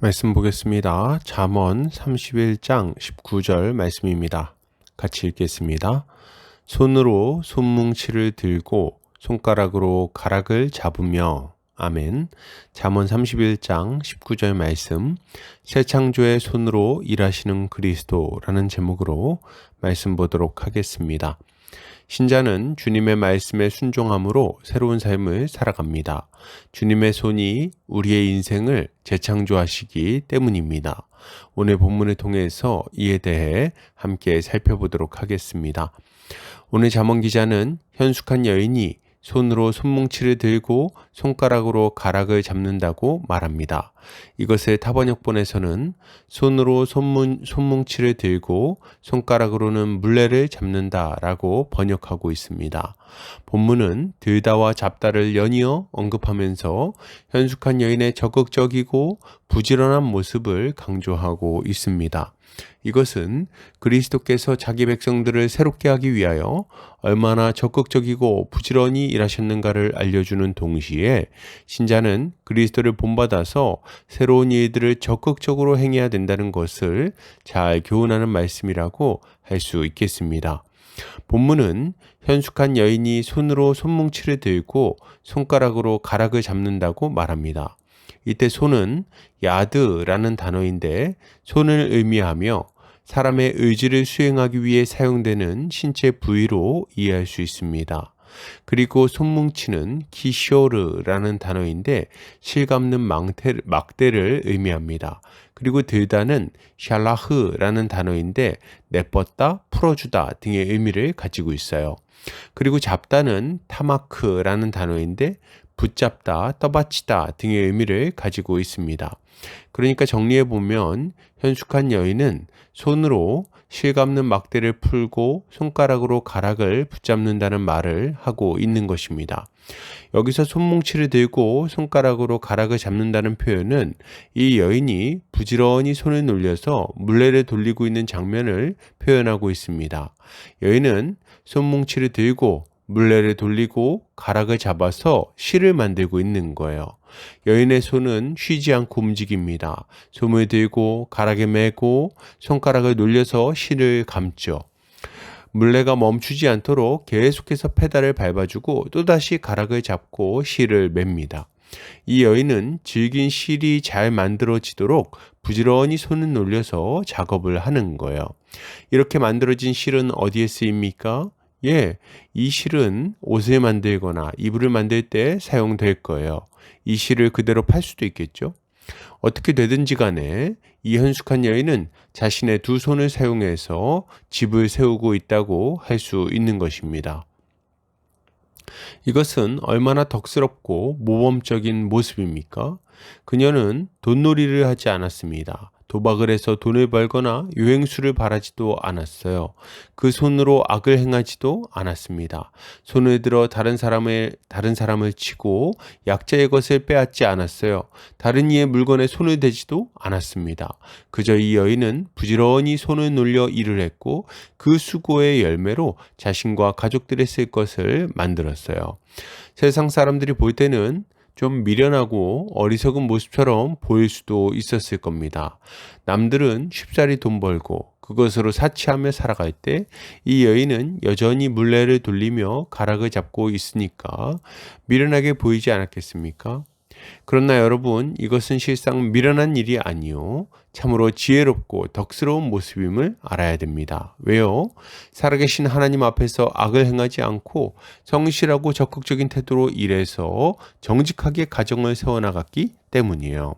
말씀 보겠습니다. 잠언 31장 19절 말씀입니다. 같이 읽겠습니다. 손으로 손뭉치를 들고 손가락으로 가락을 잡으며 아멘. 잠언 31장 19절 말씀, 새 창조의 손으로 일하시는 그리스도라는 제목으로 말씀 보도록 하겠습니다. 신자는 주님의 말씀에 순종함으로 새로운 삶을 살아갑니다. 주님의 손이 우리의 인생을 재창조하시기 때문입니다. 오늘 본문을 통해서 이에 대해 함께 살펴보도록 하겠습니다. 오늘 잠언 기자는 현숙한 여인이 손으로 손뭉치를 들고 손가락으로 가락을 잡는다고 말합니다. 이것을 타번역본에서는 손으로 손뭉치를 들고 손가락으로는 물레를 잡는다라고 번역하고 있습니다. 본문은 들다와 잡다를 연이어 언급하면서 현숙한 여인의 적극적이고 부지런한 모습을 강조하고 있습니다. 이것은 그리스도께서 자기 백성들을 새롭게 하기 위하여 얼마나 적극적이고 부지런히 일하셨는가를 알려주는 동시에 신자는 그리스도를 본받아서 새로운 일들을 적극적으로 행해야 된다는 것을 잘 교훈하는 말씀이라고 할 수 있겠습니다. 본문은 현숙한 여인이 손으로 손뭉치를 들고 손가락으로 가락을 잡는다고 말합니다. 이때 손은 야드라는 단어인데 손을 의미하며 사람의 의지를 수행하기 위해 사용되는 신체 부위로 이해할 수 있습니다. 그리고 손뭉치는 기쇼르라는 단어인데 실감는 막대를 의미합니다. 그리고 들다는 샬라흐라는 단어인데 내뻗다, 풀어주다 등의 의미를 가지고 있어요. 그리고 잡다는 타마크라는 단어인데 붙잡다, 떠받치다 등의 의미를 가지고 있습니다. 그러니까 정리해보면 현숙한 여인은 손으로 실감는 막대를 풀고 손가락으로 가락을 붙잡는다는 말을 하고 있는 것입니다. 여기서 손뭉치를 들고 손가락으로 가락을 잡는다는 표현은 이 여인이 부지런히 손을 놀려서 물레를 돌리고 있는 장면을 표현하고 있습니다. 여인은 손뭉치를 들고 물레를 돌리고 가락을 잡아서 실을 만들고 있는 거예요. 여인의 손은 쉬지 않고 움직입니다. 솜을 들고 가락에 매고 손가락을 놀려서 실을 감죠. 물레가 멈추지 않도록 계속해서 페달을 밟아주고 또다시 가락을 잡고 실을 맵니다. 이 여인은 질긴 실이 잘 만들어지도록 부지런히 손을 놀려서 작업을 하는 거예요. 이렇게 만들어진 실은 어디에 쓰입니까? 이 실은 옷을 만들거나 이불을 만들 때 사용될 거예요. 이 실을 그대로 팔 수도 있겠죠. 어떻게 되든지 간에 이 현숙한 여인은 자신의 두 손을 사용해서 집을 세우고 있다고 할 수 있는 것입니다. 이것은 얼마나 덕스럽고 모범적인 모습입니까? 그녀는 돈놀이를 하지 않았습니다. 도박을 해서 돈을 벌거나 유행수를 바라지도 않았어요. 그 손으로 악을 행하지도 않았습니다. 손을 들어 다른 사람을 치고 약자의 것을 빼앗지 않았어요. 다른 이의 물건에 손을 대지도 않았습니다. 그저 이 여인은 부지런히 손을 놀려 일을 했고 그 수고의 열매로 자신과 가족들의 쓸 것을 만들었어요. 세상 사람들이 볼 때는 좀 미련하고 어리석은 모습처럼 보일 수도 있었을 겁니다. 남들은 쉽사리 돈 벌고 그것으로 사치하며 살아갈 때 이 여인은 여전히 물레를 돌리며 가락을 잡고 있으니까 미련하게 보이지 않았겠습니까? 그러나 여러분, 이것은 실상 미련한 일이 아니요 참으로 지혜롭고 덕스러운 모습임을 알아야 됩니다. 왜요? 살아계신 하나님 앞에서 악을 행하지 않고 성실하고 적극적인 태도로 일해서 정직하게 가정을 세워나갔기 때문이에요.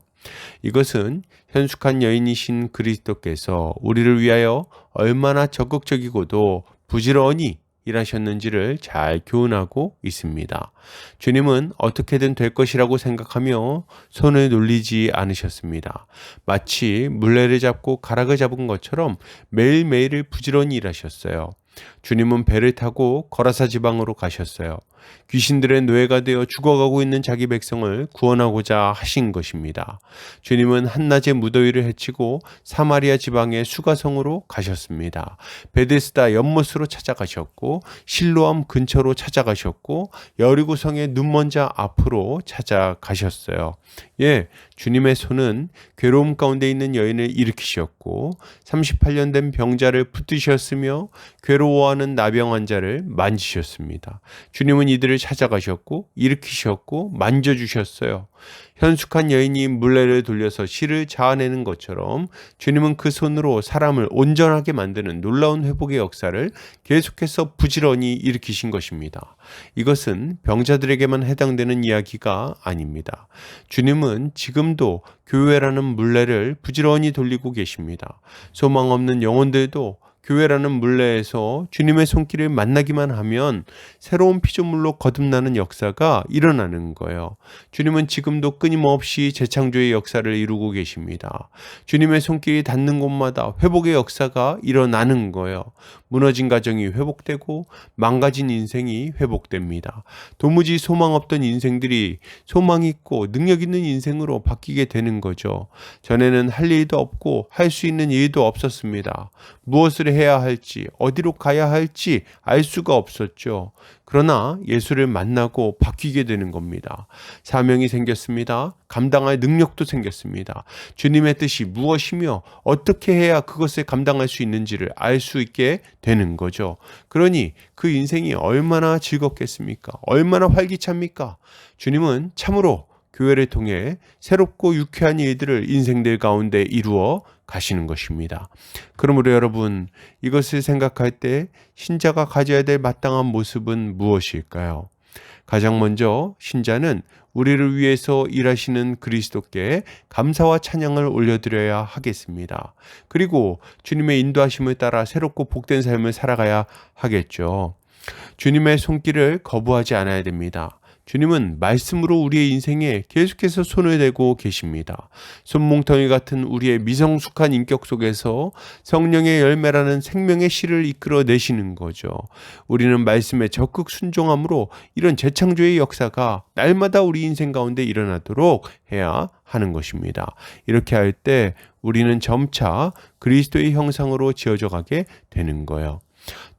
이것은 현숙한 여인이신 그리스도께서 우리를 위하여 얼마나 적극적이고도 부지런히 일하셨는지를 잘 교훈하고 있습니다. 주님은 어떻게든 될 것이라고 생각하며 손을 놀리지 않으셨습니다. 마치 물레를 잡고 가락을 잡은 것처럼 매일매일을 부지런히 일하셨어요. 주님은 배를 타고 거라사 지방으로 가셨어요. 귀신들의 노예가 되어 죽어가고 있는 자기 백성을 구원하고자 하신 것입니다. 주님은 한낮에 무더위를 헤치고 사마리아 지방의 수가성으로 가셨습니다. 베데스다 연못으로 찾아가셨고 실로암 근처로 찾아가셨고 여리고성의 눈먼 자 앞으로 찾아가셨어요. 예, 주님의 손은 괴로움 가운데 있는 여인을 일으키셨고 38년 된 병자를 붙드셨으며 괴로워하는 나병 환자를 만지셨습니다. 주님은 이들을 찾아가셨고 일으키셨고 만져주셨어요. 현숙한 여인이 물레를 돌려서 실을 자아내는 것처럼 주님은 그 손으로 사람을 온전하게 만드는 놀라운 회복의 역사를 계속해서 부지런히 일으키신 것입니다. 이것은 병자들에게만 해당되는 이야기가 아닙니다. 주님은 지금도 교회라는 물레를 부지런히 돌리고 계십니다. 소망 없는 영혼들도 교회라는 물레에서 주님의 손길을 만나기만 하면 새로운 피조물로 거듭나는 역사가 일어나는 거예요. 주님은 지금도 끊임없이 재창조의 역사를 이루고 계십니다. 주님의 손길이 닿는 곳마다 회복의 역사가 일어나는 거예요. 무너진 가정이 회복되고 망가진 인생이 회복됩니다. 도무지 소망 없던 인생들이 소망 있고 능력 있는 인생으로 바뀌게 되는 거죠. 전에는 할 일도 없고 할 수 있는 일도 없었습니다. 무엇을 해야 할지, 어디로 가야 할지 알 수가 없었죠. 그러나 예수를 만나고 바뀌게 되는 겁니다. 사명이 생겼습니다. 감당할 능력도 생겼습니다. 주님의 뜻이 무엇이며 어떻게 해야 그것을 감당할 수 있는지를 알 수 있게 되는 거죠. 그러니 그 인생이 얼마나 즐겁겠습니까? 얼마나 활기찹니까? 주님은 참으로 교회를 통해 새롭고 유쾌한 일들을 인생들 가운데 이루어 가시는 것입니다. 그러므로 여러분, 이것을 생각할 때 신자가 가져야 될 마땅한 모습은 무엇일까요? 가장 먼저 신자는 우리를 위해서 일하시는 그리스도께 감사와 찬양을 올려드려야 하겠습니다. 그리고 주님의 인도하심을 따라 새롭고 복된 삶을 살아가야 하겠죠. 주님의 손길을 거부하지 않아야 됩니다. 주님은 말씀으로 우리의 인생에 계속해서 손을 대고 계십니다. 손뭉텅이 같은 우리의 미성숙한 인격 속에서 성령의 열매라는 생명의 씨를 이끌어내시는 거죠. 우리는 말씀에 적극 순종함으로 이런 재창조의 역사가 날마다 우리 인생 가운데 일어나도록 해야 하는 것입니다. 이렇게 할 때 우리는 점차 그리스도의 형상으로 지어져 가게 되는 거예요.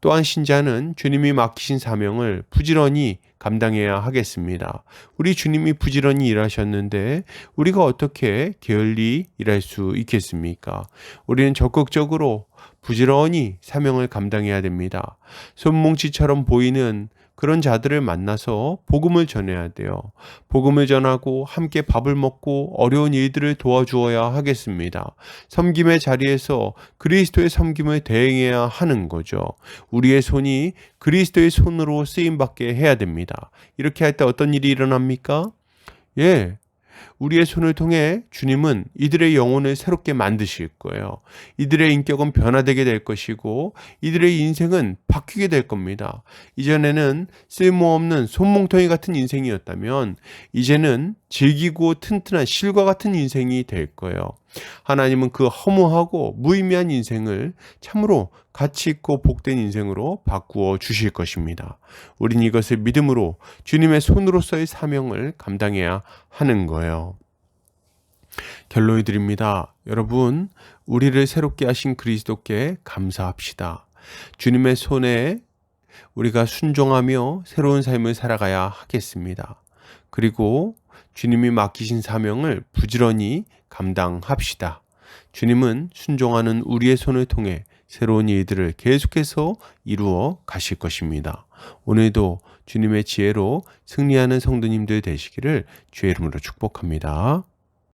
또한 신자는 주님이 맡기신 사명을 부지런히 감당해야 하겠습니다. 우리 주님이 부지런히 일하셨는데 우리가 어떻게 게을리 일할 수 있겠습니까? 우리는 적극적으로 부지런히 사명을 감당해야 됩니다. 손뭉치처럼 보이는 그런 자들을 만나서 복음을 전해야 돼요. 복음을 전하고 함께 밥을 먹고 어려운 일들을 도와주어야 하겠습니다. 섬김의 자리에서 그리스도의 섬김을 대행해야 하는 거죠. 우리의 손이 그리스도의 손으로 쓰임받게 해야 됩니다. 이렇게 할 때 어떤 일이 일어납니까? 우리의 손을 통해 주님은 이들의 영혼을 새롭게 만드실 거예요. 이들의 인격은 변화되게 될 것이고 이들의 인생은 바뀌게 될 겁니다. 이전에는 쓸모없는 손뭉텅이 같은 인생이었다면 이제는 질기고 튼튼한 실과 같은 인생이 될 거예요. 하나님은 그 허무하고 무의미한 인생을 참으로 가치 있고 복된 인생으로 바꾸어 주실 것입니다. 우린 이것을 믿음으로 주님의 손으로서의 사명을 감당해야 하는 거예요. 결론을 드립니다. 여러분, 우리를 새롭게 하신 그리스도께 감사합시다. 주님의 손에 우리가 순종하며 새로운 삶을 살아가야 하겠습니다. 그리고 주님이 맡기신 사명을 부지런히 감당합시다. 주님은 순종하는 우리의 손을 통해 새로운 일들을 계속해서 이루어 가실 것입니다. 오늘도 주님의 지혜로 승리하는 성도님들 되시기를 주의 이름으로 축복합니다.